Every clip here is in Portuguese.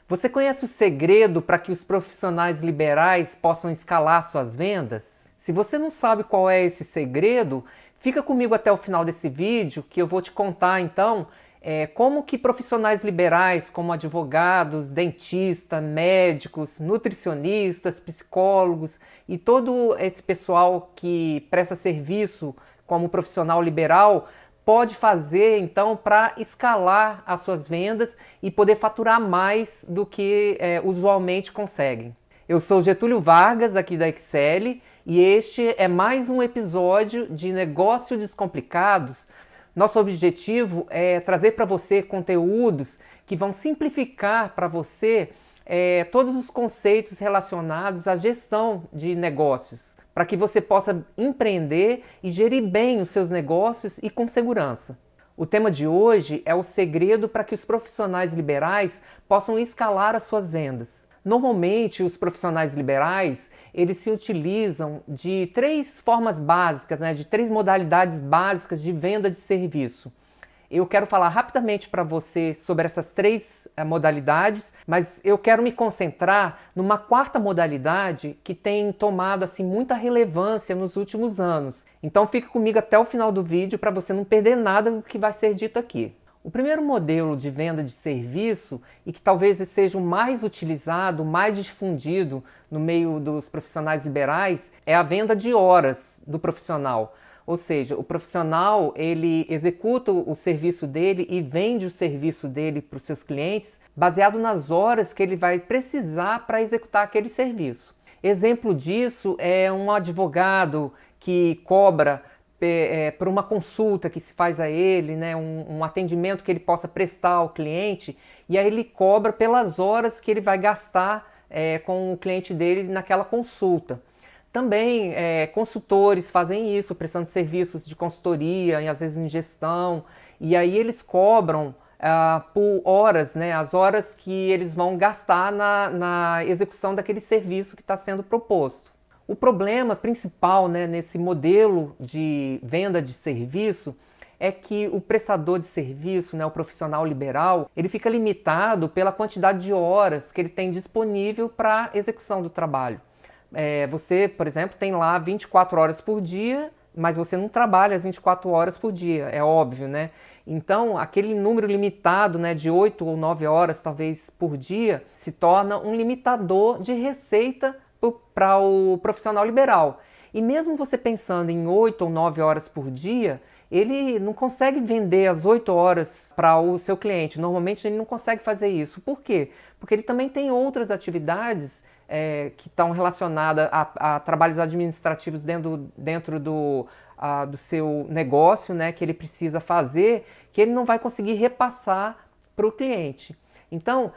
Você conhece o segredo para que os profissionais liberais possam escalar suas vendas? Se você não sabe qual é esse segredo, fica comigo até o final desse vídeo que eu vou te contar então como que profissionais liberais como advogados, dentistas, médicos, nutricionistas, psicólogos e todo esse pessoal que presta serviço como profissional liberal pode fazer então para escalar as suas vendas e poder faturar mais do que usualmente conseguem. Eu sou Getúlio Vargas, aqui da Excel, e este é mais um episódio de Negócios Descomplicados. Nosso objetivo é trazer para você conteúdos que vão simplificar para você todos os conceitos relacionados à gestão de negócios, para que você possa empreender e gerir bem os seus negócios e com segurança. O tema de hoje é o segredo para que os profissionais liberais possam escalar as suas vendas. Normalmente, os profissionais liberais, eles se utilizam de três formas básicas, de três modalidades básicas de venda de serviço. Eu quero falar rapidamente para você sobre essas três modalidades, mas eu quero me concentrar numa quarta modalidade que tem tomado assim muita relevância nos últimos anos. Então fique comigo até o final do vídeo para você não perder nada do que vai ser dito aqui. O primeiro modelo de venda de serviço, e que talvez seja o mais utilizado, o mais difundido no meio dos profissionais liberais, é a venda de horas do profissional. Ou seja, o profissional ele executa o serviço dele e vende o serviço dele para os seus clientes baseado nas horas que ele vai precisar para executar aquele serviço. Exemplo disso é um advogado que cobra por uma consulta que se faz a ele, um atendimento que ele possa prestar ao cliente, e aí ele cobra pelas horas que ele vai gastar com o cliente dele naquela consulta. Também consultores fazem isso, prestando serviços de consultoria, e às vezes em gestão, e aí eles cobram por horas, as horas que eles vão gastar na execução daquele serviço que está sendo proposto. O problema principal nesse modelo de venda de serviço é que o prestador de serviço, o profissional liberal, ele fica limitado pela quantidade de horas que ele tem disponível para execução do trabalho. Você, por exemplo, tem lá 24 horas por dia, mas você não trabalha as 24 horas por dia, é óbvio, Então, aquele número limitado, de 8 ou 9 horas, talvez, por dia, se torna um limitador de receita para o profissional liberal. E mesmo você pensando em 8 ou 9 horas por dia, ele não consegue vender as 8 horas para o seu cliente. Normalmente ele não consegue fazer isso. Por quê? Porque ele também tem outras atividades que estão relacionadas a trabalhos administrativos dentro do seu negócio, que ele precisa fazer, que ele não vai conseguir repassar para o cliente. Então,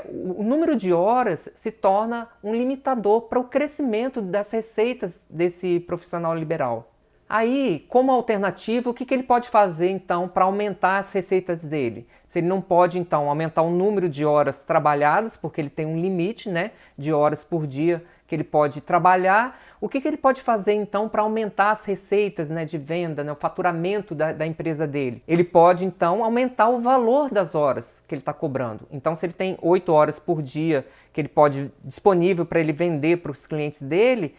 o número de horas se torna um limitador para o crescimento das receitas desse profissional liberal. Aí, como alternativa, o que ele pode fazer então para aumentar as receitas dele? Se ele não pode então aumentar o número de horas trabalhadas, porque ele tem um limite de horas por dia que ele pode trabalhar, o que ele pode fazer então para aumentar as receitas de venda, o faturamento da empresa dele? Ele pode então aumentar o valor das horas que ele está cobrando. Então, se ele tem 8 horas por dia que ele pode disponível para ele vender para os clientes dele,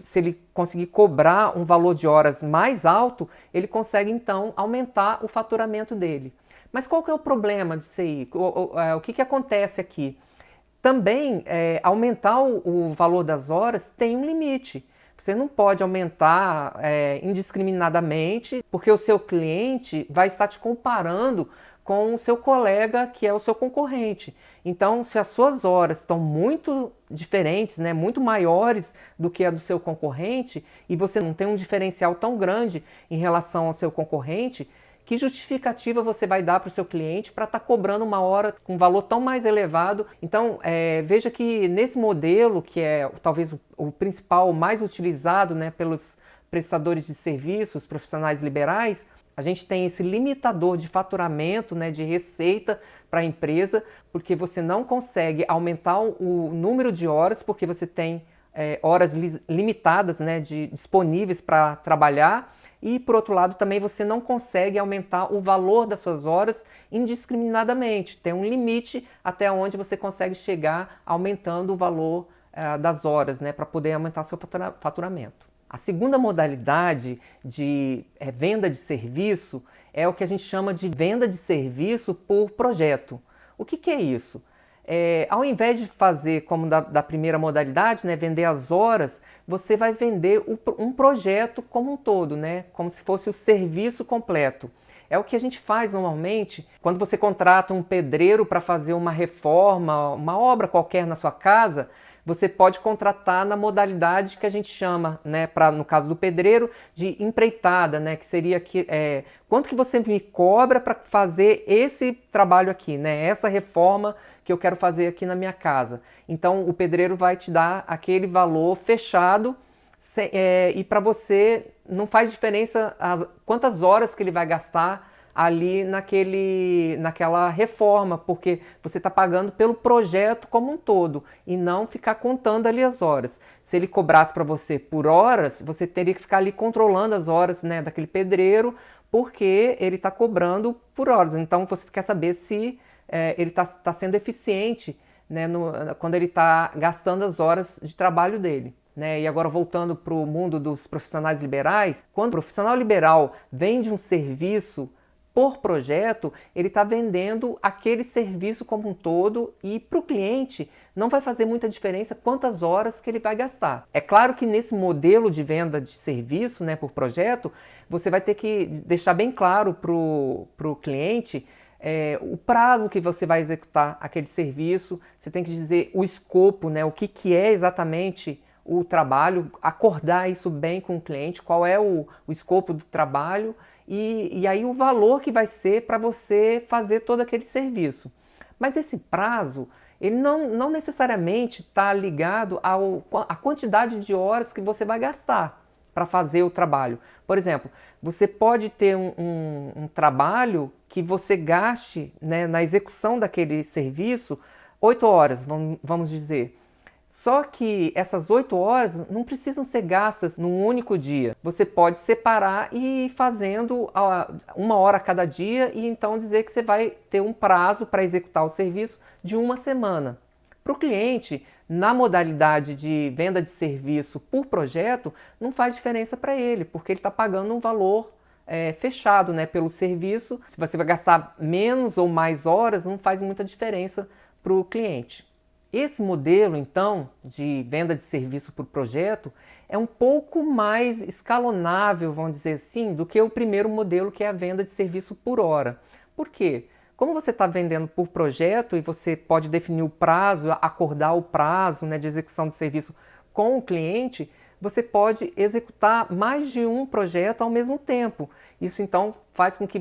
se ele conseguir cobrar um valor de horas mais alto, ele consegue então aumentar o faturamento dele. Mas qual que é o problema disso aí? O que acontece aqui? Também, aumentar o valor das horas tem um limite. Você não pode aumentar indiscriminadamente, porque o seu cliente vai estar te comparando com o seu colega, que é o seu concorrente. Então, se as suas horas estão muito diferentes, muito maiores do que a do seu concorrente, e você não tem um diferencial tão grande em relação ao seu concorrente, que justificativa você vai dar para o seu cliente para estar cobrando uma hora com um valor tão mais elevado? Então, veja que nesse modelo, que é talvez o principal, o mais utilizado pelos prestadores de serviços, profissionais liberais, a gente tem esse limitador de faturamento, de receita para a empresa, porque você não consegue aumentar o número de horas, porque você tem horas limitadas disponíveis para trabalhar. e, por outro lado, também você não consegue aumentar o valor das suas horas indiscriminadamente. Tem um limite até onde você consegue chegar aumentando o valor das horas, né, para poder aumentar seu faturamento. A segunda modalidade de venda de serviço é o que a gente chama de venda de serviço por projeto. O que é isso? Ao invés de fazer como da primeira modalidade, né, vender as horas, você vai vender um projeto como um todo, né, como se fosse o serviço completo. É o que a gente faz normalmente quando você contrata um pedreiro para fazer uma reforma, uma obra qualquer na sua casa. Você pode contratar na modalidade que a gente chama, né, no caso do pedreiro, de empreitada, né, que seria quanto que você me cobra para fazer esse trabalho aqui, né, essa reforma que eu quero fazer aqui na minha casa. Então o pedreiro vai te dar aquele valor fechado e para você não faz diferença quantas horas que ele vai gastar ali naquela reforma, porque você está pagando pelo projeto como um todo e não ficar contando ali as horas. Se ele cobrasse para você por horas, você teria que ficar ali controlando as horas, né, daquele pedreiro, porque ele está cobrando por horas. Então você quer saber se ele está sendo eficiente, né, quando ele está gastando as horas de trabalho dele. Né? E agora voltando para o mundo dos profissionais liberais, quando o profissional liberal vende um serviço por projeto, ele está vendendo aquele serviço como um todo e para o cliente não vai fazer muita diferença quantas horas que ele vai gastar. É claro que nesse modelo de venda de serviço, né, por projeto, você vai ter que deixar bem claro para o cliente o prazo que você vai executar aquele serviço, você tem que dizer o escopo, né, o que é exatamente o trabalho, acordar isso bem com o cliente, qual é o escopo do trabalho e aí o valor que vai ser para você fazer todo aquele serviço. Mas esse prazo, ele não necessariamente está ligado à quantidade de horas que você vai gastar para fazer o trabalho. Por exemplo, você pode ter um trabalho que você gaste, né, na execução daquele serviço 8 horas, vamos dizer. Só que essas 8 horas não precisam ser gastas num único dia. Você pode separar e ir fazendo 1 hora a cada dia e então dizer que você vai ter um prazo para executar o serviço de 1 semana. Para o cliente, na modalidade de venda de serviço por projeto, não faz diferença para ele, porque ele está pagando um valor fechado, né, pelo serviço. Se você vai gastar menos ou mais horas, não faz muita diferença para o cliente. Esse modelo, então, de venda de serviço por projeto é um pouco mais escalonável, vamos dizer assim, do que o primeiro modelo, que é a venda de serviço por hora. Por quê? Como você está vendendo por projeto e você pode definir o prazo, acordar o prazo, né, de execução do serviço com o cliente, você pode executar mais de um projeto ao mesmo tempo. Isso, então, faz com que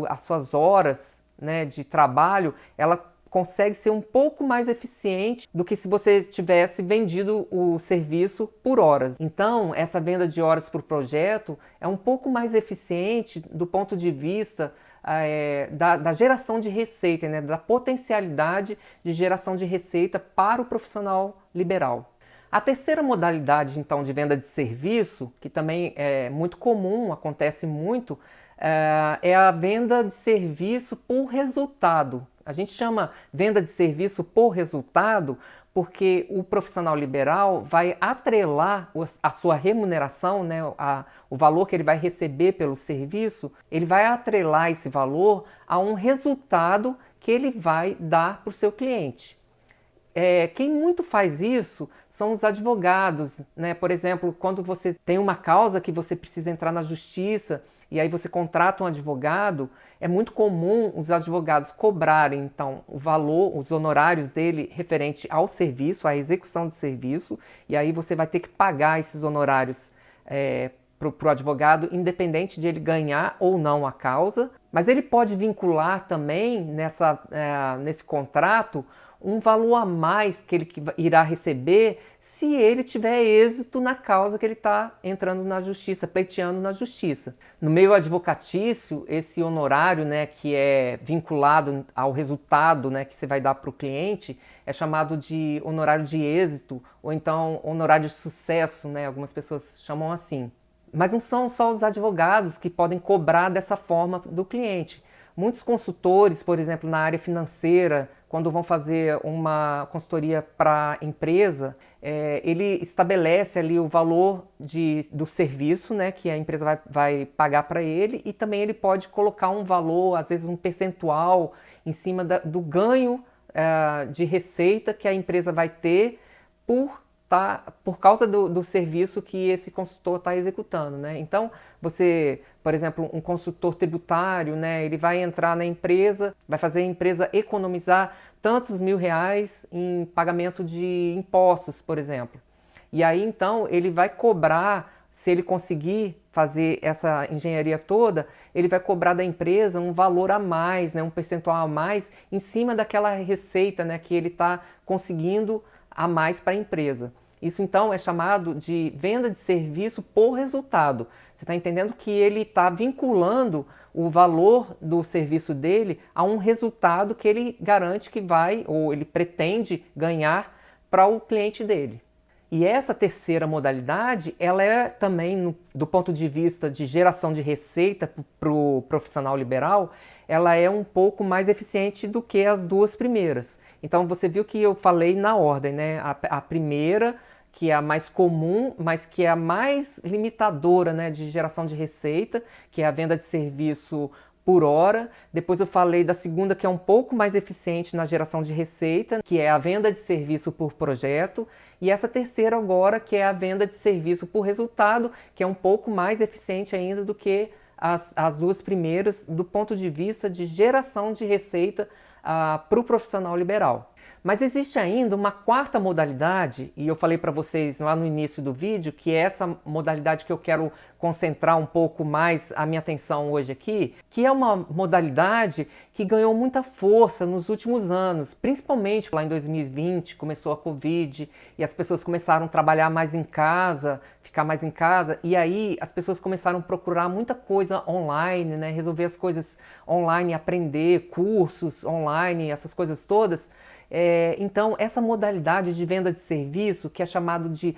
as suas horas, né, de trabalho, ela consegue ser um pouco mais eficiente do que se você tivesse vendido o serviço por horas. Então, essa venda de horas por projeto é um pouco mais eficiente do ponto de vista da geração de receita, né, da potencialidade de geração de receita para o profissional liberal. A terceira modalidade, então, de venda de serviço, que também é muito comum, acontece muito, é a venda de serviço por resultado. A gente chama venda de serviço por resultado porque o profissional liberal vai atrelar a sua remuneração, né, o valor que ele vai receber pelo serviço, ele vai atrelar esse valor a um resultado que ele vai dar para o seu cliente. Quem muito faz isso são os advogados, né? Por exemplo, quando você tem uma causa que você precisa entrar na justiça e aí você contrata um advogado, é muito comum os advogados cobrarem, então, o valor, os honorários dele referente ao serviço, à execução do serviço, e aí você vai ter que pagar esses honorários para o advogado, independente de ele ganhar ou não a causa, mas ele pode vincular também nesse contrato um valor a mais que ele irá receber se ele tiver êxito na causa que ele está entrando na justiça, pleiteando na justiça. No meio advocatício, esse honorário, né, que é vinculado ao resultado, né, que você vai dar para o cliente, é chamado de honorário de êxito, ou então honorário de sucesso, né, algumas pessoas chamam assim. Mas não são só os advogados que podem cobrar dessa forma do cliente. Muitos consultores, por exemplo, na área financeira, quando vão fazer uma consultoria para a empresa, ele estabelece ali o valor do serviço, né, que a empresa vai pagar para ele, e também ele pode colocar um valor, às vezes um percentual, em cima do ganho de receita que a empresa vai ter por causa do serviço que esse consultor está executando, né? Então, por exemplo, um consultor tributário, né, ele vai entrar na empresa, vai fazer a empresa economizar tantos R$ 1.000 em pagamento de impostos, por exemplo. E aí, então, ele vai cobrar, se ele conseguir fazer essa engenharia toda, ele vai cobrar da empresa um valor a mais, né, um percentual a mais, em cima daquela receita, né, que ele está conseguindo a mais para a empresa. Isso então é chamado de venda de serviço por resultado. Você está entendendo que ele está vinculando o valor do serviço dele a um resultado que ele garante que vai, ou ele pretende ganhar para o cliente dele. E essa terceira modalidade, ela é também, do ponto de vista de geração de receita para o profissional liberal, ela é um pouco mais eficiente do que as duas primeiras. Então você viu que eu falei na ordem, né? A primeira, que é a mais comum, mas que é a mais limitadora, né, de geração de receita, que é a venda de serviço por hora. Depois eu falei da segunda, que é um pouco mais eficiente na geração de receita, que é a venda de serviço por projeto. E essa terceira agora, que é a venda de serviço por resultado, que é um pouco mais eficiente ainda do que as duas primeiras, do ponto de vista de geração de receita para o profissional liberal. Mas existe ainda uma quarta modalidade, e eu falei para vocês lá no início do vídeo, que é essa modalidade que eu quero concentrar um pouco mais a minha atenção hoje aqui, que é uma modalidade que ganhou muita força nos últimos anos, principalmente lá em 2020, começou a Covid, e as pessoas começaram a trabalhar mais em casa, ficar mais em casa, e aí as pessoas começaram a procurar muita coisa online, né? Resolver as coisas online, aprender cursos online, essas coisas todas. Então, essa modalidade de venda de serviço, que é chamado de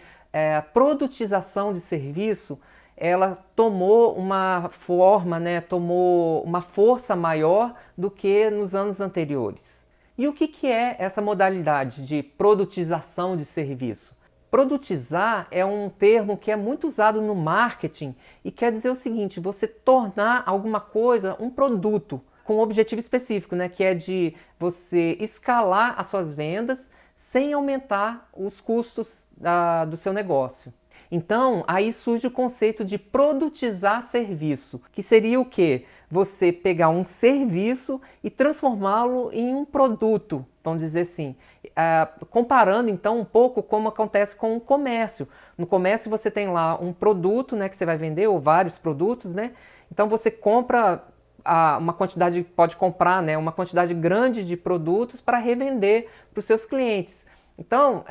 produtização de serviço, ela tomou uma forma, né, tomou uma força maior do que nos anos anteriores. E o que é essa modalidade de produtização de serviço? Produtizar é um termo que é muito usado no marketing e quer dizer o seguinte: você tornar alguma coisa um produto com um objetivo específico, né, que é de você escalar as suas vendas sem aumentar os custos do seu negócio. Então, aí surge o conceito de produtizar serviço, que seria o quê? Você pegar um serviço e transformá-lo em um produto, vamos dizer assim. Comparando então um pouco como acontece com o comércio. No comércio você tem lá um produto, né, que você vai vender, ou vários produtos, né? Então você compra uma quantidade, pode comprar, né, uma quantidade grande de produtos para revender para os seus clientes. Então,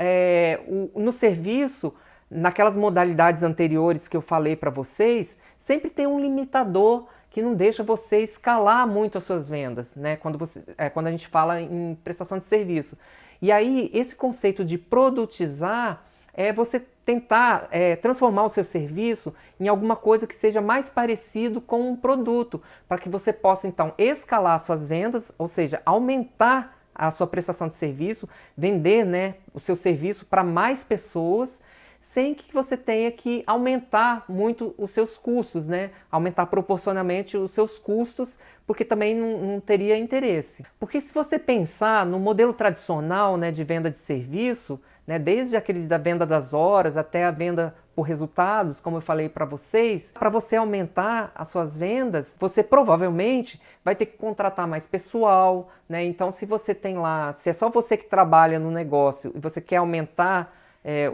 no serviço, naquelas modalidades anteriores que eu falei para vocês, sempre tem um limitador que não deixa você escalar muito as suas vendas, né? Quando a gente fala em prestação de serviço. E aí, esse conceito de produtizar é você tentar transformar o seu serviço em alguma coisa que seja mais parecido com um produto, para que você possa, então, escalar suas vendas, ou seja, aumentar a sua prestação de serviço, vender, né, o seu serviço para mais pessoas, sem que você tenha que aumentar muito os seus custos, né? Aumentar proporcionalmente os seus custos, porque também não teria interesse. Porque se você pensar no modelo tradicional, né, de venda de serviço, né, desde aquele da venda das horas até a venda por resultados, como eu falei para vocês, para você aumentar as suas vendas, você provavelmente vai ter que contratar mais pessoal, né? Então, se você tem lá, se é só você que trabalha no negócio e você quer aumentar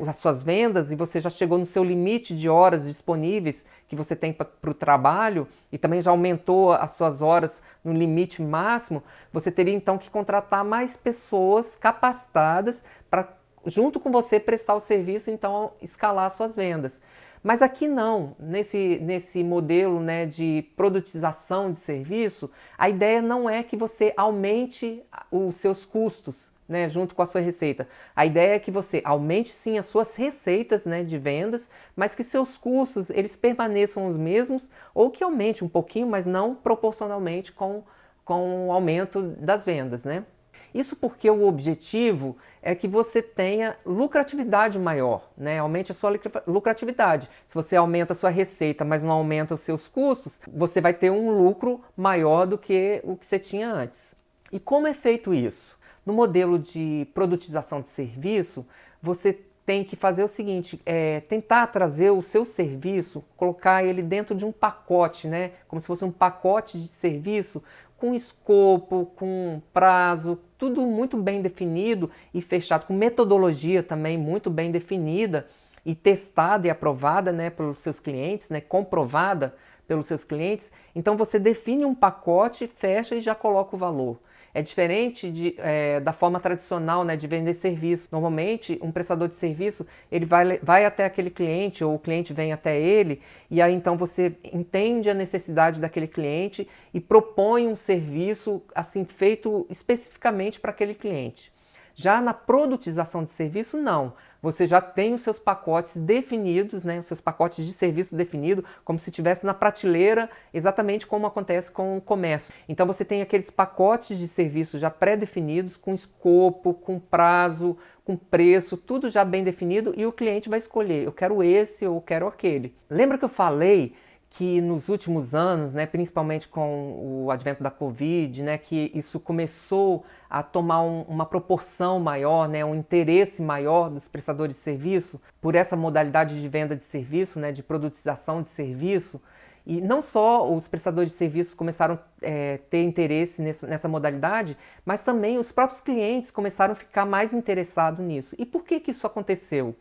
as suas vendas e você já chegou no seu limite de horas disponíveis que você tem para o trabalho e também já aumentou as suas horas no limite máximo, você teria então que contratar mais pessoas capacitadas para, junto com você, prestar o serviço, então escalar suas vendas. Mas aqui não, nesse modelo, né, de produtização de serviço, a ideia não é que você aumente os seus custos, né, junto com a sua receita. A ideia é que você aumente sim as suas receitas, né, de vendas, mas que seus custos eles permaneçam os mesmos ou que aumente um pouquinho, mas não proporcionalmente com o aumento das vendas, né? Isso porque o objetivo é que você tenha lucratividade maior, né? Aumente a sua lucratividade. Se você aumenta a sua receita, mas não aumenta os seus custos, você vai ter um lucro maior do que o que você tinha antes. E como é feito isso? No modelo de produtização de serviço, você tem que fazer o seguinte, tentar trazer o seu serviço, colocar ele dentro de um pacote, né? Como se fosse um pacote de serviço com escopo, com prazo, tudo muito bem definido e fechado, com metodologia também muito bem definida e testada e aprovada, né, pelos seus clientes, né, comprovada pelos seus clientes. Então você define um pacote, fecha e já coloca o valor. É diferente da forma tradicional, né, de vender serviço. Normalmente, um prestador de serviço, ele vai até aquele cliente, ou o cliente vem até ele, e aí então você entende a necessidade daquele cliente e propõe um serviço assim feito especificamente para aquele cliente. Já na produtização de serviço, não. Você já tem os seus pacotes definidos, né? Os seus pacotes de serviço definidos, como se estivesse na prateleira, exatamente como acontece com o comércio. Então você tem aqueles pacotes de serviço já pré-definidos, com escopo, com prazo, com preço, tudo já bem definido, e o cliente vai escolher, eu quero esse ou eu quero aquele. Lembra que eu falei que nos últimos anos, né, principalmente com o advento da Covid, né, que isso começou a tomar uma proporção maior, né, um interesse maior dos prestadores de serviço por essa modalidade de venda de serviço, né, de produtização de serviço. E não só os prestadores de serviço começaram a ter interesse nessa modalidade, mas também os próprios clientes começaram a ficar mais interessados nisso. E por que isso aconteceu?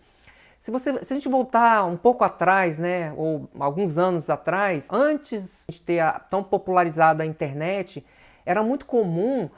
Se a gente voltar um pouco atrás, né, ou alguns anos atrás, antes de ter tão popularizada a internet, era muito comum,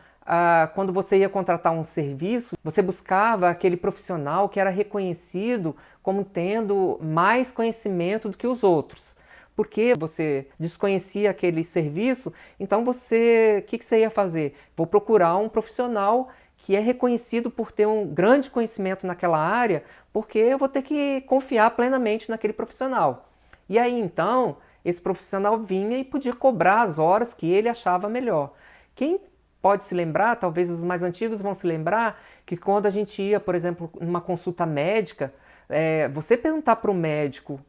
quando você ia contratar um serviço, você buscava aquele profissional que era reconhecido como tendo mais conhecimento do que os outros. Porque você desconhecia aquele serviço, então o que você ia fazer? Vou procurar um profissional que é reconhecido por ter um grande conhecimento naquela área, porque eu vou ter que confiar plenamente naquele profissional. E aí então, esse profissional vinha e podia cobrar as horas que ele achava melhor. Quem pode se lembrar, talvez os mais antigos vão se lembrar, que quando a gente ia, por exemplo, numa consulta médica, você perguntar para o médico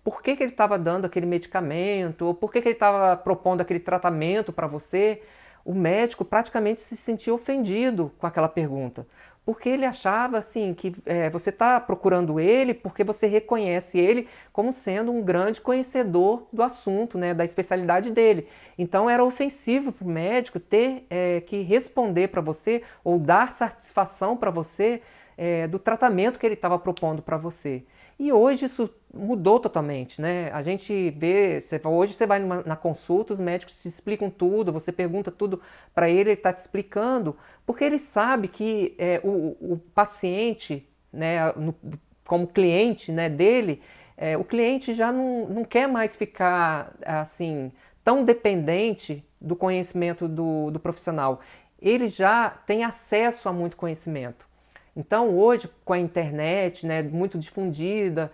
por que ele estava dando aquele medicamento, ou por que ele estava propondo aquele tratamento para você, o médico praticamente se sentia ofendido com aquela pergunta, porque ele achava assim que você está procurando ele porque você reconhece ele como sendo um grande conhecedor do assunto, né, da especialidade dele. Então era ofensivo para o médico ter que responder para você ou dar satisfação para você do tratamento que ele estava propondo para você. E hoje isso mudou totalmente, né? A gente vê, hoje você vai na consulta, os médicos te explicam tudo, você pergunta tudo para ele está te explicando, porque ele sabe que o paciente, né, como cliente, né, dele, o cliente já não quer mais ficar assim tão dependente do conhecimento do profissional. Ele já tem acesso a muito conhecimento. Então hoje, com a internet, né, muito difundida,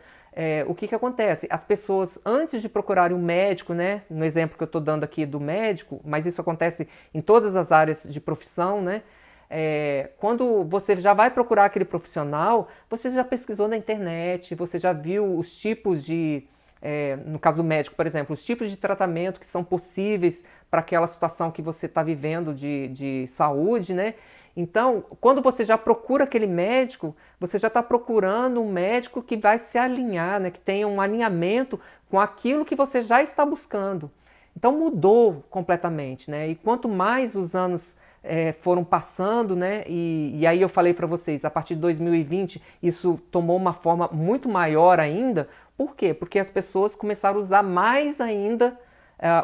o que acontece? As pessoas, antes de procurarem um médico, né, no exemplo que eu estou dando aqui do médico, mas isso acontece em todas as áreas de profissão, né, quando você já vai procurar aquele profissional, você já pesquisou na internet, você já viu os tipos de, no caso do médico, por exemplo, os tipos de tratamento que são possíveis para aquela situação que você está vivendo de saúde, né? Então, quando você já procura aquele médico, você já está procurando um médico que vai se alinhar, né? Que tenha um alinhamento com aquilo que você já está buscando. Então mudou completamente, né? E quanto mais os anos foram passando, né? E aí eu falei para vocês, a partir de 2020 isso tomou uma forma muito maior ainda. Por quê? Porque as pessoas começaram a usar mais ainda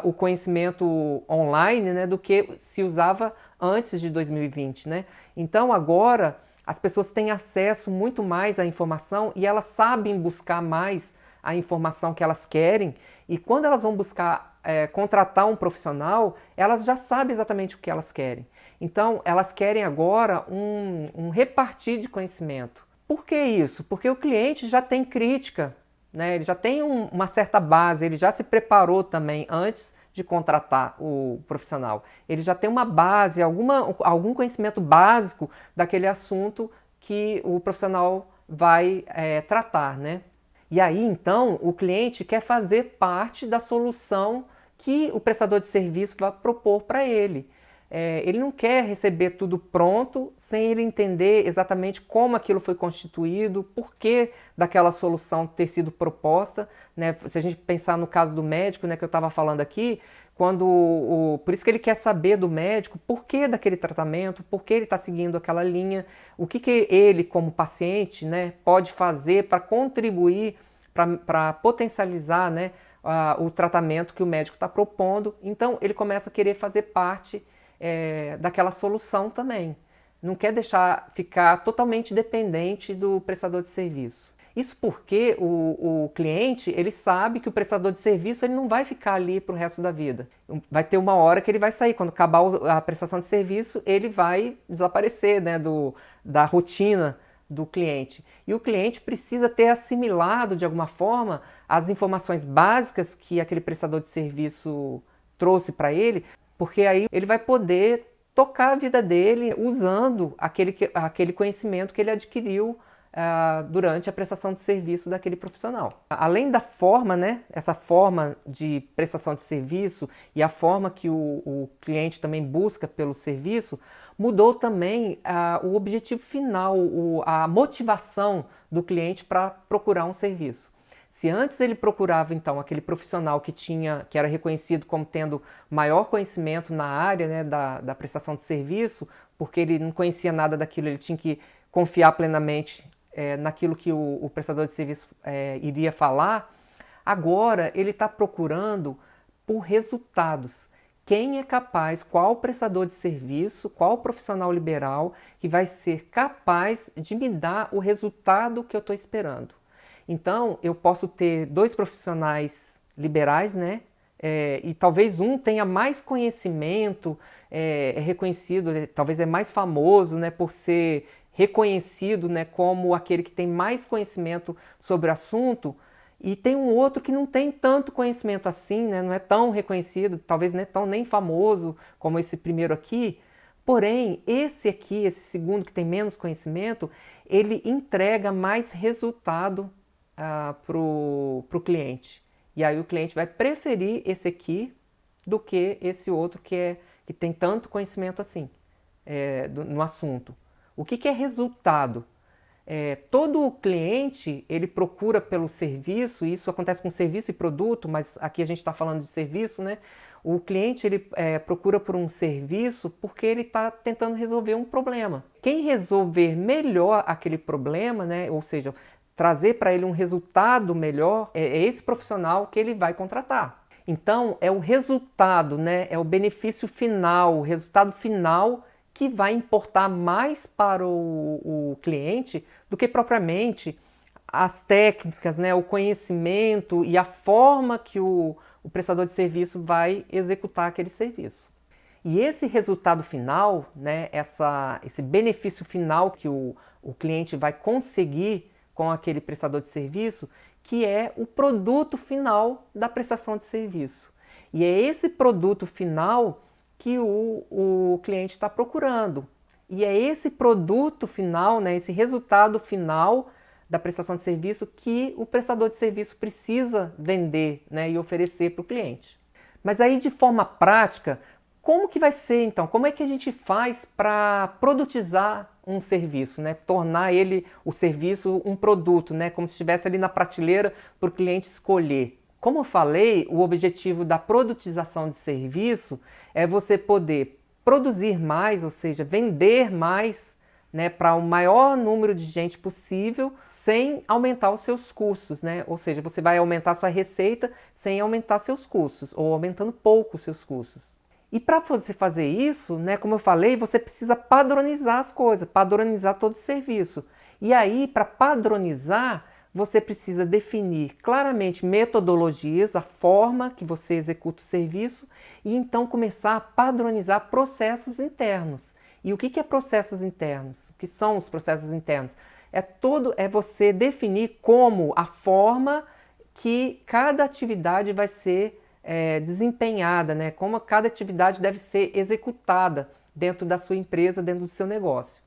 o conhecimento online, né, do que se usava antes de 2020, né? Então agora as pessoas têm acesso muito mais à informação e elas sabem buscar mais a informação que elas querem, e quando elas vão buscar contratar um profissional, elas já sabem exatamente o que elas querem. Então, elas querem agora um repartir de conhecimento. Por que isso? Porque o cliente já tem crítica, né? Ele já tem uma certa base, ele já se preparou também antes de contratar o profissional. Ele já tem uma base, algum conhecimento básico daquele assunto que o profissional vai tratar, né? E aí, então, o cliente quer fazer parte da solução que o prestador de serviço vai propor para ele. Ele não quer receber tudo pronto sem ele entender exatamente como aquilo foi constituído, por que daquela solução ter sido proposta, né? Se a gente pensar no caso do médico, né, que eu estava falando aqui, por isso que ele quer saber do médico por que daquele tratamento, por que ele está seguindo aquela linha, o que ele, como paciente, né, pode fazer para contribuir, para potencializar, né, o tratamento que o médico está propondo. Então ele começa a querer fazer parte daquela solução também. Não quer ficar totalmente dependente do prestador de serviço. Isso porque o cliente, ele sabe que o prestador de serviço ele não vai ficar ali para o resto da vida. Vai ter uma hora que ele vai sair. Quando acabar a prestação de serviço, ele vai desaparecer, né, da rotina do cliente. E o cliente precisa ter assimilado, de alguma forma, as informações básicas que aquele prestador de serviço trouxe para ele, porque aí ele vai poder tocar a vida dele usando aquele conhecimento que ele adquiriu durante a prestação de serviço daquele profissional. Além da forma, né, essa forma de prestação de serviço e a forma que o cliente também busca pelo serviço, mudou também o objetivo final, a motivação do cliente para procurar um serviço. Se antes ele procurava, então, aquele profissional que era reconhecido como tendo maior conhecimento na área, né, da prestação de serviço, porque ele não conhecia nada daquilo, ele tinha que confiar plenamente naquilo que o prestador de serviço iria falar, agora ele está procurando por resultados. Quem é capaz, qual prestador de serviço, qual profissional liberal que vai ser capaz de me dar o resultado que eu estou esperando. Então, eu posso ter dois profissionais liberais, né? E talvez um tenha mais conhecimento, é reconhecido, talvez é mais famoso, né, por ser reconhecido, né, como aquele que tem mais conhecimento sobre o assunto, e tem um outro que não tem tanto conhecimento assim, né, não é tão reconhecido, talvez não é tão nem famoso como esse primeiro aqui. Porém, esse segundo que tem menos conhecimento, ele entrega mais resultado para o cliente. E aí o cliente vai preferir esse aqui do que esse outro que tem tanto conhecimento assim no assunto. O que é resultado? Todo cliente ele procura pelo serviço, e isso acontece com serviço e produto, mas aqui a gente está falando de serviço, né? O cliente ele procura por um serviço porque ele está tentando resolver um problema. Quem resolver melhor aquele problema, né? Ou seja, trazer para ele um resultado melhor, é esse profissional que ele vai contratar. Então, é o resultado, né? É o benefício final, o resultado final que vai importar mais para o cliente do que propriamente as técnicas, né? O conhecimento e a forma que o prestador de serviço vai executar aquele serviço. E esse resultado final, né? Esse benefício final que o cliente vai conseguir com aquele prestador de serviço, que é o produto final da prestação de serviço. E é esse produto final que o cliente está procurando. E é esse produto final, né, esse resultado final da prestação de serviço que o prestador de serviço precisa vender, né, e oferecer para o cliente. Mas aí, de forma prática, como que vai ser então? Como é que a gente faz para produtizar um serviço, né? Tornar o serviço um produto, né? Como se estivesse ali na prateleira para o cliente escolher. Como eu falei, o objetivo da produtização de serviço é você poder produzir mais, ou seja, vender mais, né, para o maior número de gente possível, sem aumentar os seus custos, né? Ou seja, você vai aumentar sua receita sem aumentar seus custos, ou aumentando pouco os seus custos. E para você fazer isso, né, como eu falei, você precisa padronizar as coisas, padronizar todo o serviço. E aí, para padronizar, você precisa definir claramente metodologias, a forma que você executa o serviço e então começar a padronizar processos internos. E o que é processos internos? O que são os processos internos? É você definir como a forma que cada atividade vai ser desempenhada, né? Como cada atividade deve ser executada dentro da sua empresa, dentro do seu negócio.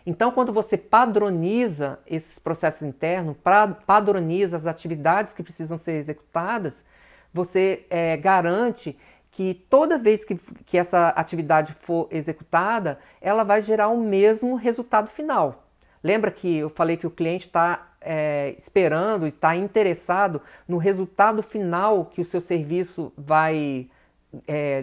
Então, quando você padroniza esses processos internos, padroniza as atividades que precisam ser executadas, você garante que toda vez que essa atividade for executada, ela vai gerar o mesmo resultado final. Lembra que eu falei que o cliente está esperando e está interessado no resultado final que o seu serviço vai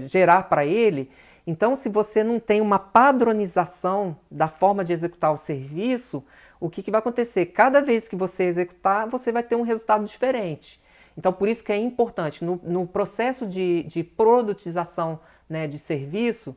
gerar para ele? Então, se você não tem uma padronização da forma de executar o serviço, o que vai acontecer? Cada vez que você executar, você vai ter um resultado diferente. Então, por isso que é importante, no processo de produtização, né, de serviço,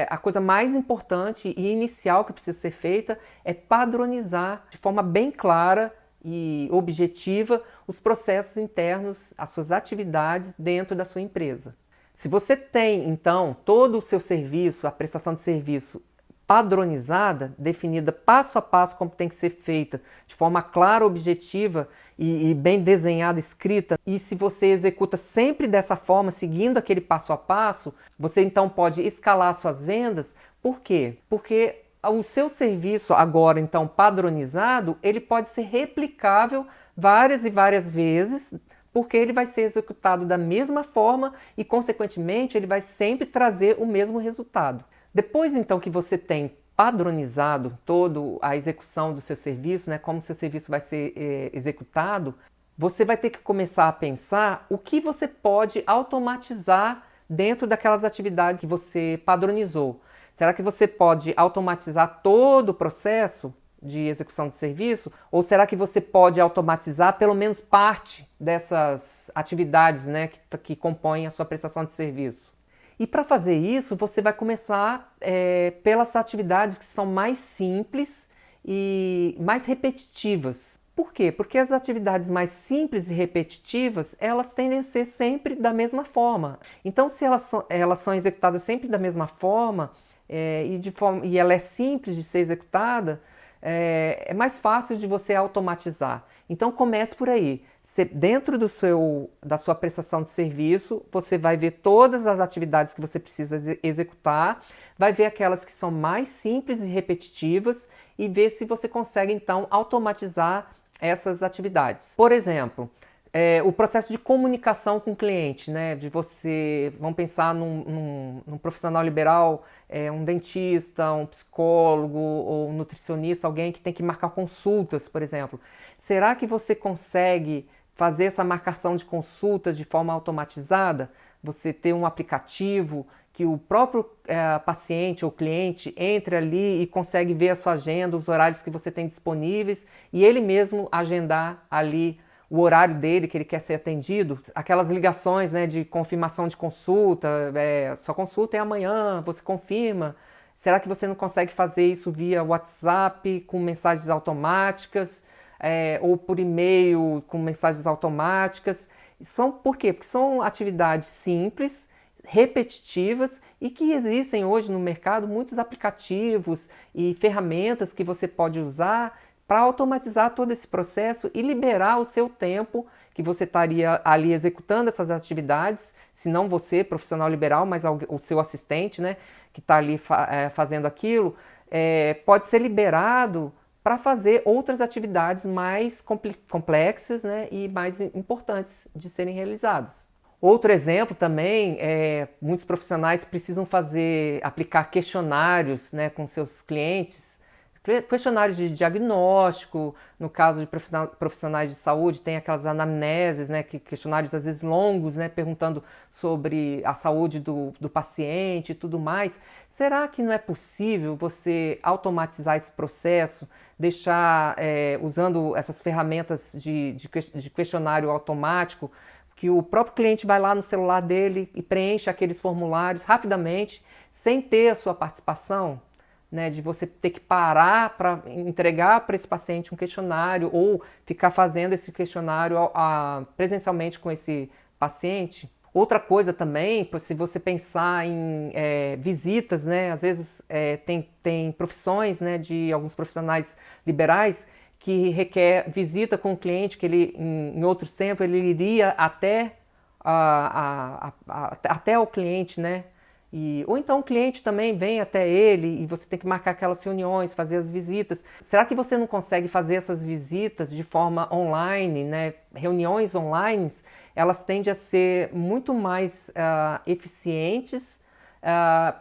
a coisa mais importante e inicial que precisa ser feita é padronizar de forma bem clara e objetiva os processos internos, as suas atividades dentro da sua empresa. Se você tem, então, todo o seu serviço, a prestação de serviço padronizada, definida passo a passo como tem que ser feita, de forma clara, objetiva e bem desenhada, escrita, e se você executa sempre dessa forma, seguindo aquele passo a passo, você então pode escalar suas vendas. Por quê? Porque o seu serviço agora, então, padronizado, ele pode ser replicável várias e várias vezes, porque ele vai ser executado da mesma forma e, consequentemente, ele vai sempre trazer o mesmo resultado. Depois, então, que você tem padronizado toda a execução do seu serviço, né, como o seu serviço vai ser executado, você vai ter que começar a pensar o que você pode automatizar dentro daquelas atividades que você padronizou. Será que você pode automatizar todo o processo de execução do serviço? Ou será que você pode automatizar pelo menos parte dessas atividades, né, que compõem a sua prestação de serviço? E para fazer isso, você vai começar pelas atividades que são mais simples e mais repetitivas. Por quê? Porque as atividades mais simples e repetitivas, elas tendem a ser sempre da mesma forma. Então, se elas são executadas sempre da mesma forma, e ela é simples de ser executada, é mais fácil de você automatizar. Então comece por aí. Dentro da sua prestação de serviço, você vai ver todas as atividades que você precisa executar, vai ver aquelas que são mais simples e repetitivas e ver se você consegue então automatizar essas atividades. Por exemplo, o processo de comunicação com o cliente, né? Vamos pensar num profissional liberal, um dentista, um psicólogo ou um nutricionista, alguém que tem que marcar consultas, por exemplo. Será que você consegue fazer essa marcação de consultas de forma automatizada? Você ter um aplicativo que o próprio paciente ou cliente entre ali e consegue ver a sua agenda, os horários que você tem disponíveis e ele mesmo agendar ali o horário dele que ele quer ser atendido, aquelas ligações, né, de confirmação de consulta, sua consulta é amanhã, você confirma. Será que você não consegue fazer isso via WhatsApp com mensagens automáticas, ou por e-mail com mensagens automáticas? Por quê? Porque são atividades simples, repetitivas e que existem hoje no mercado muitos aplicativos e ferramentas que você pode usar para automatizar todo esse processo e liberar o seu tempo que você estaria ali executando essas atividades, se não você, profissional liberal, mas o seu assistente, né, que está ali fazendo aquilo, pode ser liberado para fazer outras atividades mais complexas, né, e mais importantes de serem realizadas. Outro exemplo também muitos profissionais precisam aplicar questionários, né, com seus clientes, questionários de diagnóstico. No caso de profissionais de saúde, tem aquelas anamneses, né, questionários às vezes longos, né, perguntando sobre a saúde do paciente e tudo mais. Será que não é possível você automatizar esse processo, deixar, usando essas ferramentas de questionário automático, que o próprio cliente vai lá no celular dele e preenche aqueles formulários rapidamente, sem ter a sua participação? né, de você ter que parar para entregar para esse paciente um questionário ou ficar fazendo esse questionário presencialmente com esse paciente. Outra coisa também, se você pensar em visitas, né, às vezes tem profissões, né, de alguns profissionais liberais que requer visita com o cliente, que ele em outros tempos ele iria até o cliente, né? Ou então o cliente também vem até ele e você tem que marcar aquelas reuniões, fazer as visitas. Será que você não consegue fazer essas visitas de forma online, né? Reuniões online, elas tendem a ser muito mais eficientes,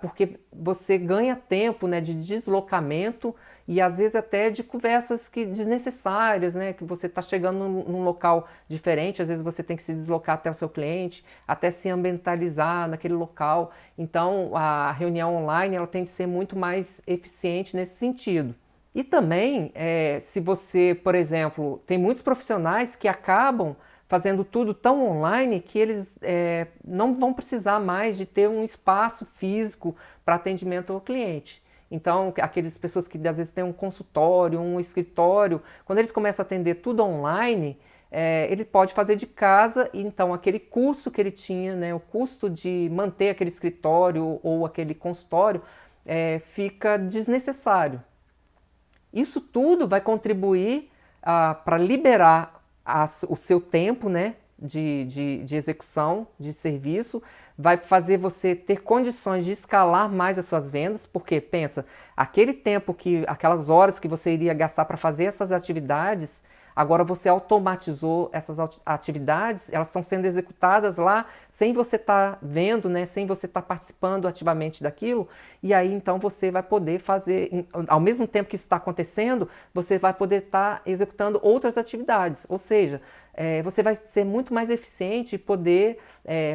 porque você ganha tempo, né, de deslocamento e às vezes até de conversas desnecessárias, né, que você está chegando num local diferente, às vezes você tem que se deslocar até o seu cliente, até se ambientalizar naquele local. Então a reunião online ela tem que ser muito mais eficiente nesse sentido. E também, se você, por exemplo, tem muitos profissionais que acabam fazendo tudo tão online que eles não vão precisar mais de ter um espaço físico para atendimento ao cliente. Então, aquelas pessoas que às vezes têm um consultório, um escritório, quando eles começam a atender tudo online, ele pode fazer de casa, e então aquele custo que ele tinha, né, o custo de manter aquele escritório ou aquele consultório, fica desnecessário. Isso tudo vai contribuir para liberar o seu tempo, né, de execução de serviço, vai fazer você ter condições de escalar mais as suas vendas, porque pensa, aquelas horas que você iria gastar para fazer essas atividades, agora você automatizou essas atividades, elas estão sendo executadas lá sem você estar vendo, né, sem você estar participando ativamente daquilo, e aí então você vai poder fazer, ao mesmo tempo que isso está acontecendo, você vai poder estar executando outras atividades, ou seja, você vai ser muito mais eficiente e poder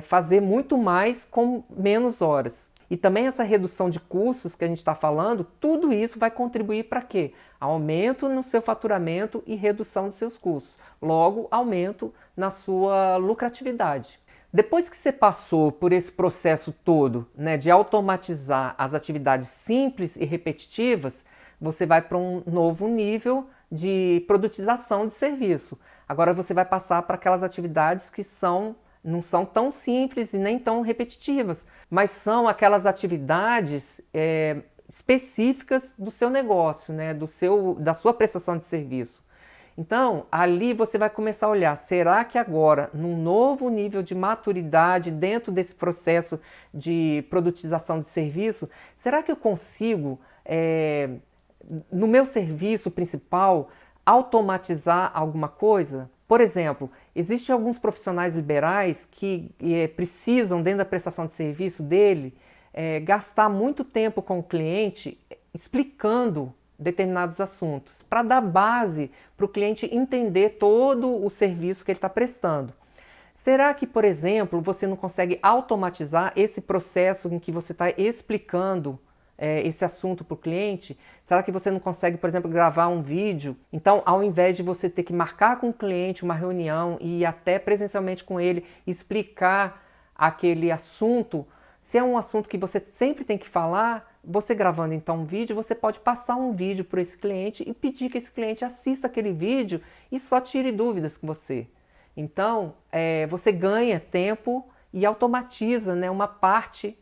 fazer muito mais com menos horas. E também essa redução de custos que a gente está falando, tudo isso vai contribuir para quê? Aumento no seu faturamento e redução dos seus custos. Logo, aumento na sua lucratividade. Depois que você passou por esse processo todo, né, de automatizar as atividades simples e repetitivas, você vai para um novo nível de produtização de serviço. Agora você vai passar para aquelas atividades que não são tão simples e nem tão repetitivas, mas são aquelas atividades específicas do seu negócio, né, da sua prestação de serviço. Então, ali você vai começar a olhar, será que agora, num novo nível de maturidade dentro desse processo de produtização de serviço, será que eu consigo, no meu serviço principal, automatizar alguma coisa? Por exemplo, existem alguns profissionais liberais que precisam, dentro da prestação de serviço dele, gastar muito tempo com o cliente explicando determinados assuntos, para dar base para o cliente entender todo o serviço que ele está prestando. Será que, por exemplo, você não consegue automatizar esse processo em que você está explicando esse assunto para o cliente? Será que você não consegue, por exemplo, gravar um vídeo? Então, ao invés de você ter que marcar com o cliente uma reunião e ir até presencialmente com ele, explicar aquele assunto, se é um assunto que você sempre tem que falar, você gravando então um vídeo, você pode passar um vídeo para esse cliente e pedir que esse cliente assista aquele vídeo e só tire dúvidas com você. Então, você ganha tempo e automatiza, né, uma parte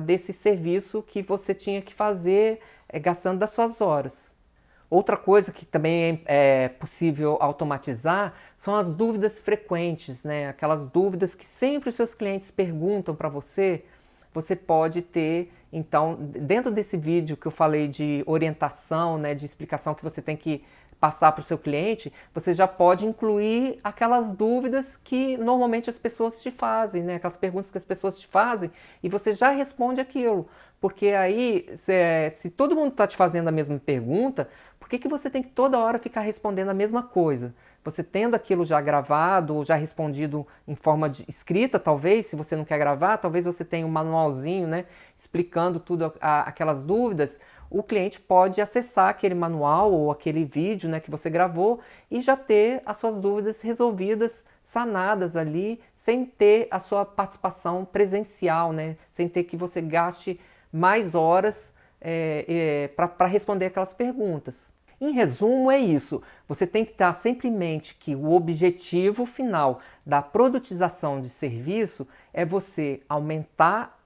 desse serviço que você tinha que fazer gastando das suas horas. Outra coisa que também é possível automatizar são as dúvidas frequentes, né? Aquelas dúvidas que sempre os seus clientes perguntam para você. Você pode ter, então, dentro desse vídeo que eu falei de orientação, né, de explicação que você tem que passar para o seu cliente, você já pode incluir aquelas dúvidas que normalmente as pessoas te fazem, né? Aquelas perguntas que as pessoas te fazem e você já responde aquilo. Porque aí, se todo mundo está te fazendo a mesma pergunta, por que você tem que toda hora ficar respondendo a mesma coisa? Você tendo aquilo já gravado ou já respondido em forma de escrita, talvez, se você não quer gravar, talvez você tenha um manualzinho, né, explicando tudo aquelas dúvidas. O cliente pode acessar aquele manual ou aquele vídeo, né, que você gravou e já ter as suas dúvidas resolvidas, sanadas ali, sem ter a sua participação presencial, né, sem ter que você gaste mais horas para responder aquelas perguntas. Em resumo, é isso. Você tem que estar sempre em mente que o objetivo final da produtização de serviço é você aumentar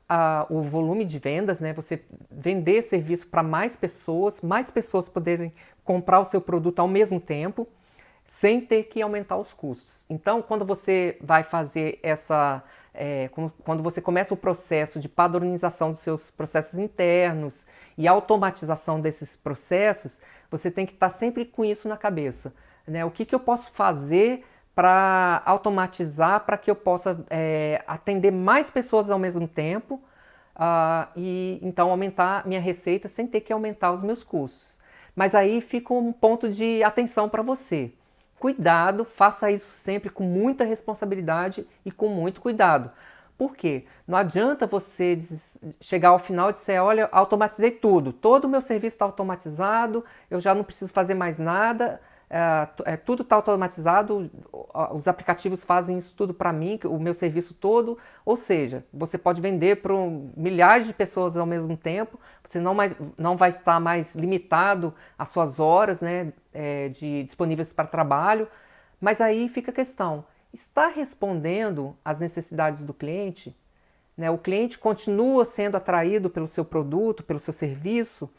o volume de vendas, né? Você vender serviço para mais pessoas poderem comprar o seu produto ao mesmo tempo, sem ter que aumentar os custos. Então, quando você vai fazer quando você começa o processo de padronização dos seus processos internos e automatização desses processos, você tem que estar sempre com isso na cabeça, né? O que eu posso fazer para automatizar, para que eu possa atender mais pessoas ao mesmo tempo e então aumentar minha receita sem ter que aumentar os meus custos. Mas aí fica um ponto de atenção para você. Cuidado, faça isso sempre com muita responsabilidade e com muito cuidado. Por quê? Não adianta você chegar ao final e dizer, olha, automatizei tudo, todo o meu serviço está automatizado, eu já não preciso fazer mais nada, tudo está automatizado, os aplicativos fazem isso tudo para mim, o meu serviço todo, ou seja, você pode vender para milhares de pessoas ao mesmo tempo, você não vai estar mais limitado às suas horas, né, disponíveis para trabalho, mas aí fica a questão, está respondendo às necessidades do cliente? Né? O cliente continua sendo atraído pelo seu produto, pelo seu serviço?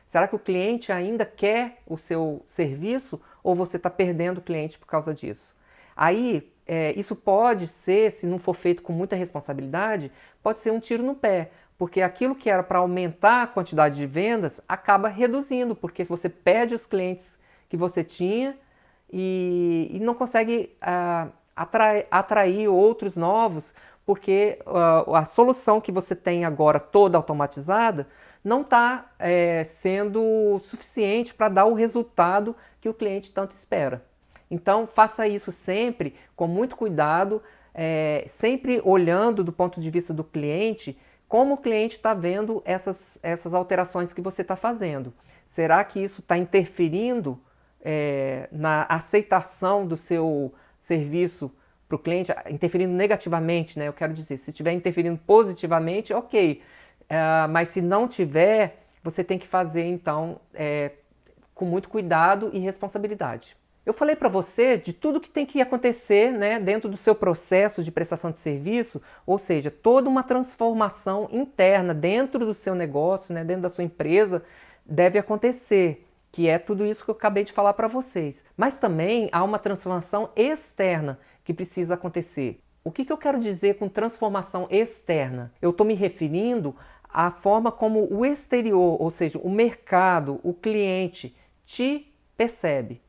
Será que o cliente ainda quer o seu serviço ou você está perdendo o cliente por causa disso? Aí, isso pode ser, se não for feito com muita responsabilidade, pode ser um tiro no pé, porque aquilo que era para aumentar a quantidade de vendas acaba reduzindo, porque você perde os clientes que você tinha e não consegue atrair outros novos, porque a solução que você tem agora toda automatizada não está sendo suficiente para dar o resultado que o cliente tanto espera. Então faça isso sempre com muito cuidado, sempre olhando do ponto de vista do cliente, como o cliente está vendo essas alterações que você está fazendo. Será que isso está interferindo na aceitação do seu serviço para o cliente, interferindo negativamente, né? Eu quero dizer, se estiver interferindo positivamente, ok. Mas se não tiver, você tem que fazer, então, com muito cuidado e responsabilidade. Eu falei para você de tudo que tem que acontecer, né, dentro do seu processo de prestação de serviço, ou seja, toda uma transformação interna dentro do seu negócio, né, dentro da sua empresa, deve acontecer, que é tudo isso que eu acabei de falar para vocês. Mas também há uma transformação externa que precisa acontecer. O que eu quero dizer com transformação externa? Eu estou me referindo à forma como o exterior, ou seja, o mercado, o cliente, te percebe.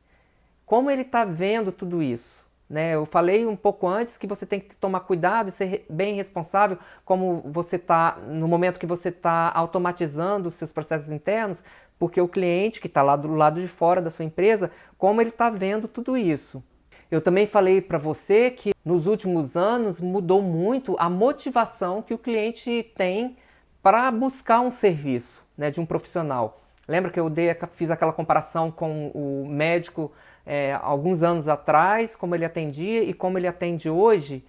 Como ele está vendo tudo isso? Né? Eu falei um pouco antes que você tem que tomar cuidado e ser bem responsável como você está no momento que você está automatizando os seus processos internos, porque o cliente que está lá do lado de fora da sua empresa, como ele está vendo tudo isso. Eu também falei para você que nos últimos anos mudou muito a motivação que o cliente tem para buscar um serviço, né, de um profissional. Lembra que eu fiz aquela comparação com o médico alguns anos atrás, como ele atendia e como ele atende hoje?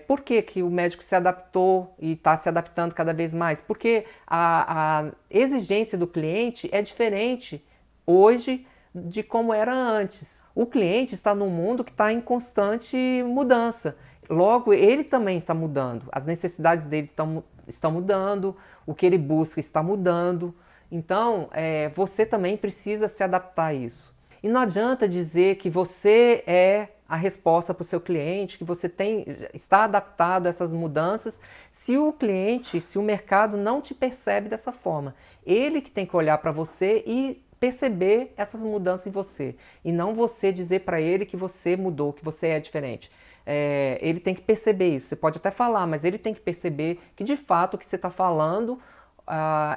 Por que o médico se adaptou e está se adaptando cada vez mais? Porque a exigência do cliente é diferente hoje de como era antes. O cliente está num mundo que está em constante mudança. Logo, ele também está mudando. As necessidades dele estão mudando, o que ele busca está mudando. Então, você também precisa se adaptar a isso. E não adianta dizer que você é a resposta para o seu cliente, que você está adaptado a essas mudanças, se o cliente, se o mercado não te percebe dessa forma. Ele que tem que olhar para você e perceber essas mudanças em você. E não você dizer para ele que você mudou, que você é diferente. Ele tem que perceber isso. Você pode até falar, mas ele tem que perceber que de fato o que você está falando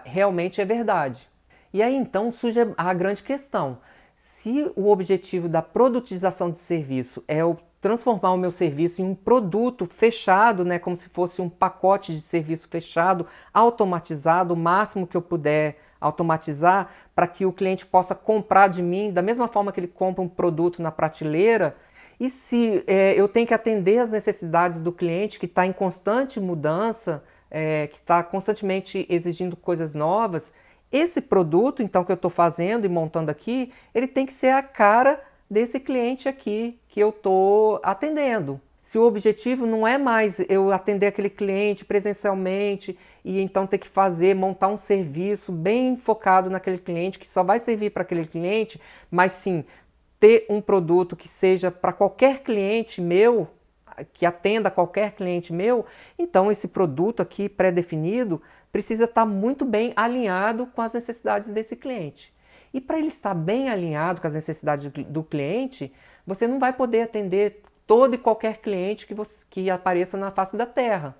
realmente é verdade. E aí então surge a grande questão. Se o objetivo da produtização de serviço é transformar o meu serviço em um produto fechado, né, como se fosse um pacote de serviço fechado, automatizado, o máximo que eu puder automatizar, para que o cliente possa comprar de mim da mesma forma que ele compra um produto na prateleira, e se eu tenho que atender às necessidades do cliente que está em constante mudança, que está constantemente exigindo coisas novas, Esse produto, então, que eu estou fazendo e montando aqui, ele tem que ser a cara desse cliente aqui que eu estou atendendo. Se o objetivo não é mais eu atender aquele cliente presencialmente e então ter que montar um serviço bem focado naquele cliente, que só vai servir para aquele cliente, mas sim ter um produto que seja para qualquer cliente meu, que atenda qualquer cliente meu, então esse produto aqui pré-definido precisa estar muito bem alinhado com as necessidades desse cliente. E para ele estar bem alinhado com as necessidades do cliente, você não vai poder atender todo e qualquer cliente que apareça na face da Terra.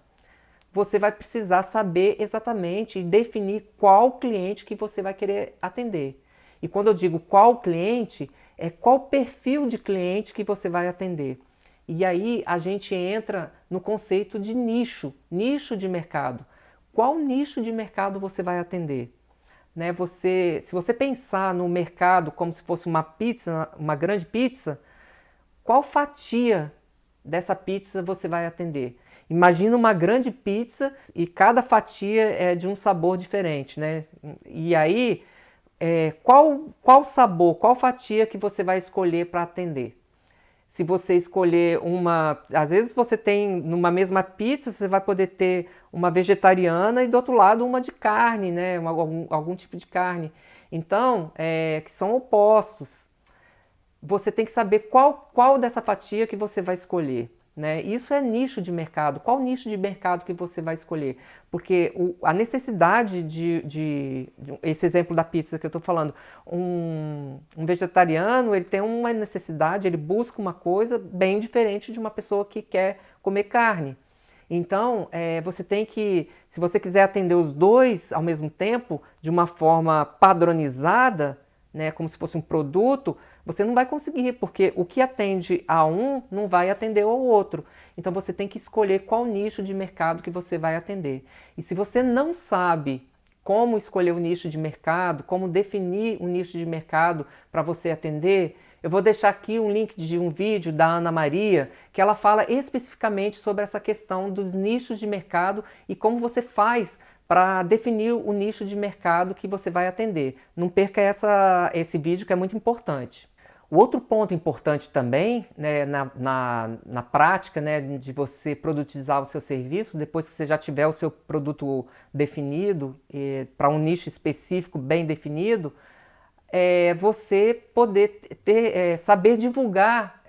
Você vai precisar saber exatamente e definir qual cliente que você vai querer atender. E quando eu digo qual cliente, é qual perfil de cliente que você vai atender. E aí a gente entra no conceito de nicho, nicho de mercado. Qual nicho de mercado você vai atender? Né? Se você pensar no mercado como se fosse uma pizza, uma grande pizza, qual fatia dessa pizza você vai atender? Imagina uma grande pizza e cada fatia é de um sabor diferente, né? E aí, qual sabor, qual fatia que você vai escolher para atender? Se você escolher às vezes você tem numa mesma pizza, você vai poder ter uma vegetariana e do outro lado uma de carne, né? Algum tipo de carne. Então, que são opostos. Você tem que saber qual dessa fatia que você vai escolher. Né? Isso é nicho de mercado. Qual nicho de mercado que você vai escolher? Porque a necessidade de esse exemplo da pizza que eu estou falando, um vegetariano ele tem uma necessidade, ele busca uma coisa bem diferente de uma pessoa que quer comer carne. Então, você tem que, se você quiser atender os dois ao mesmo tempo, de uma forma padronizada, né, como se fosse um produto, você não vai conseguir, porque o que atende a um não vai atender ao outro. Então você tem que escolher qual nicho de mercado que você vai atender. E se você não sabe como escolher o nicho de mercado, como definir um nicho de mercado para você atender, eu vou deixar aqui um link de um vídeo da Ana Maria, que ela fala especificamente sobre essa questão dos nichos de mercado e como você faz para definir o nicho de mercado que você vai atender. Não perca esse vídeo que é muito importante. O outro ponto importante também, né, na prática, né, de você produtizar o seu serviço, depois que você já tiver o seu produto definido, para um nicho específico bem definido, é você poder saber divulgar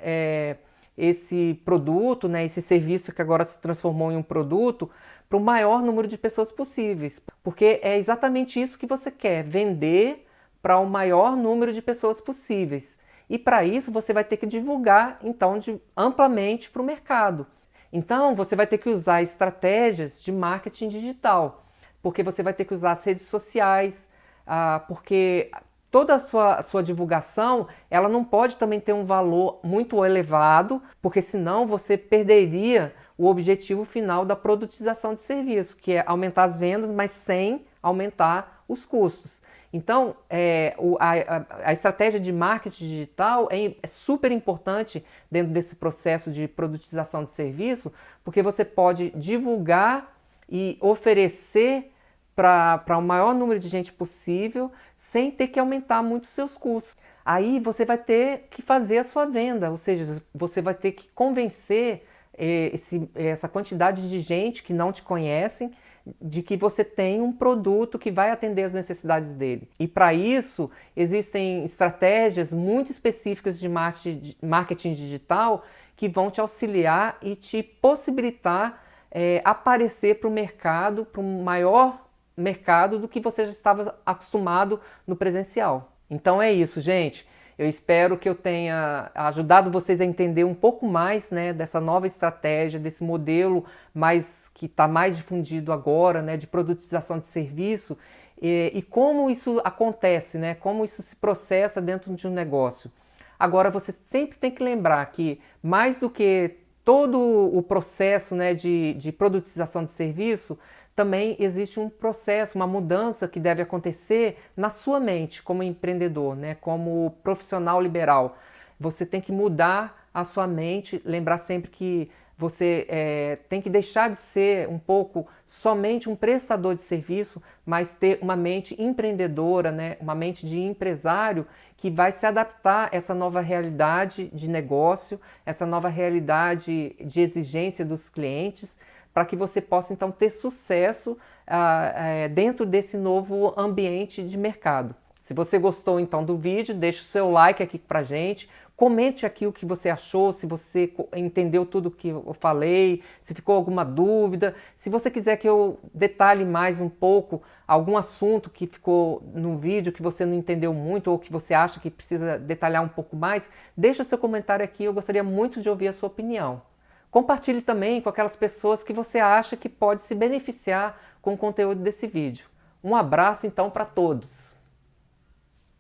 esse produto, né, esse serviço que agora se transformou em um produto, para o maior número de pessoas possíveis. Porque é exatamente isso que você quer, vender para o maior número de pessoas possíveis. E para isso você vai ter que divulgar então amplamente para o mercado. Então você vai ter que usar estratégias de marketing digital, porque você vai ter que usar as redes sociais, porque toda a sua divulgação ela não pode também ter um valor muito elevado, porque senão você perderia o objetivo final da produtização de serviço, que é aumentar as vendas, mas sem aumentar os custos. Então, a estratégia de marketing digital é super importante dentro desse processo de produtização de serviço, porque você pode divulgar e oferecer para o maior número de gente possível, sem ter que aumentar muito os seus custos. Aí você vai ter que fazer a sua venda, ou seja, você vai ter que convencer essa quantidade de gente que não te conhecem de que você tem um produto que vai atender as necessidades dele. E para isso, existem estratégias muito específicas de marketing digital que vão te auxiliar e te possibilitar aparecer para o mercado, para um maior mercado do que você já estava acostumado no presencial. Então é isso, gente. Eu espero que eu tenha ajudado vocês a entender um pouco mais, né, dessa nova estratégia, desse modelo que está mais difundido agora, né, de produtização de serviço e como isso acontece, né, como isso se processa dentro de um negócio. Agora, você sempre tem que lembrar que mais do que todo o processo, né, de produtização de serviço, também existe um processo, uma mudança que deve acontecer na sua mente como empreendedor, né? Como profissional liberal. Você tem que mudar a sua mente, lembrar sempre que Você tem que deixar de ser um pouco somente um prestador de serviço, mas ter uma mente empreendedora, né? Uma mente de empresário que vai se adaptar a essa nova realidade de negócio, essa nova realidade de exigência dos clientes, para que você possa então ter sucesso dentro desse novo ambiente de mercado. Se você gostou então do vídeo, deixe o seu like aqui pra gente, comente aqui o que você achou, se você entendeu tudo que eu falei, se ficou alguma dúvida, se você quiser que eu detalhe mais um pouco algum assunto que ficou no vídeo que você não entendeu muito ou que você acha que precisa detalhar um pouco mais, deixa o seu comentário aqui, eu gostaria muito de ouvir a sua opinião. Compartilhe também com aquelas pessoas que você acha que pode se beneficiar com o conteúdo desse vídeo. Um abraço então para todos!